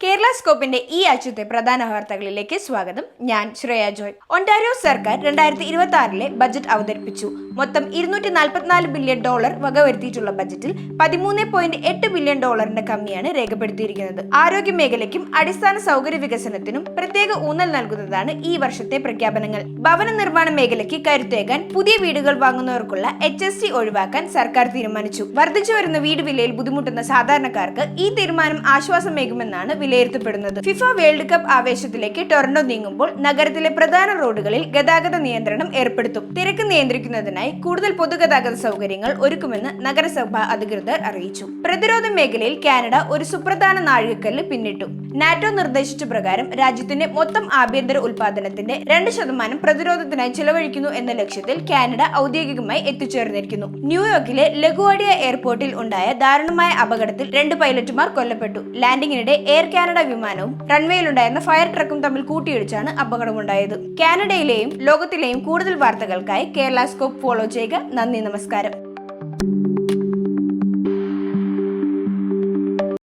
കേരള സ്കോപ്പിന്റെ ഈ ആഴ്ചത്തെ പ്രധാന വാർത്തകളിലേക്ക് സ്വാഗതം. ഞാൻ ശ്രേയ ജോയ്. ഒണ്ടാരിയോ സർക്കാർ 2026 ബജറ്റ് അവതരിപ്പിച്ചു. മൊത്തം $244 ബില്യൺ വകവരുത്തിയിട്ടുള്ള ബജറ്റിൽ $13.8 ബില്യൺ കമ്മിയാണ് രേഖപ്പെടുത്തിയിരിക്കുന്നത്. ആരോഗ്യ മേഖലയ്ക്കും അടിസ്ഥാന സൗകര്യ വികസനത്തിനും പ്രത്യേക ഊന്നൽ നൽകുന്നതാണ് ഈ വർഷത്തെ പ്രഖ്യാപനങ്ങൾ. ഭവന നിർമ്മാണ മേഖലയ്ക്ക് കരുത്തേകാൻ പുതിയ വീടുകൾ വാങ്ങുന്നവർക്കുള്ള HST ഒഴിവാക്കാൻ സർക്കാർ തീരുമാനിച്ചു. വർദ്ധിച്ചു വരുന്ന വീട് വിലയിൽ ബുദ്ധിമുട്ടുന്ന സാധാരണക്കാർക്ക് ഈ തീരുമാനം ആശ്വാസമേകുമെന്നാണ് വിലയിരുത്തപ്പെടുന്നത്. ഫിഫ വേൾഡ് കപ്പ് ആവേശത്തിലേക്ക് ടൊറന്റോ നീങ്ങുമ്പോൾ നഗരത്തിലെ പ്രധാന റോഡുകളിൽ ഗതാഗത നിയന്ത്രണം ഏർപ്പെടുത്തും. തിരക്ക് നിയന്ത്രിക്കുന്നതിനായി കൂടുതൽ പൊതുഗതാഗത സൗകര്യങ്ങൾ ഒരുക്കുമെന്ന് നഗരസഭാ അധികൃതർ അറിയിച്ചു. പ്രതിരോധ മേഖലയിൽ കാനഡ ഒരു സുപ്രധാന നാഴികക്കല്ല് പിന്നിട്ടു. നാറ്റോ നിർദ്ദേശിച്ച പ്രകാരം രാജ്യത്തിന്റെ മൊത്തം ആഭ്യന്തര ഉൽപാദനത്തിന്റെ 2% പ്രതിരോധത്തിനായി ചെലവഴിക്കുന്നു എന്ന ലക്ഷ്യത്തിൽ കാനഡ ഔദ്യോഗികമായി എത്തിച്ചേർന്നിരിക്കുന്നു. ന്യൂയോർക്കിലെ ലഗുവാർഡിയ എയർപോർട്ടിൽ ഉണ്ടായ ദാരുണമായ അപകടത്തിൽ 2 പൈലറ്റുമാർ കൊല്ലപ്പെട്ടു. ലാൻഡിങ്ങിനിടെ എയർ കാനഡ വിമാനവും റൺവേയിലുണ്ടായിരുന്ന ഫയർ ട്രക്കും തമ്മിൽ കൂട്ടിയിടിച്ചാണ് അപകടമുണ്ടായത്. കാനഡയിലെയും ലോകത്തിലെയും കൂടുതൽ വാർത്തകൾക്കായി കേരള സ്കോപ്പ് ഫോളോ ചെയ്യുക. നന്ദി, നമസ്കാരം.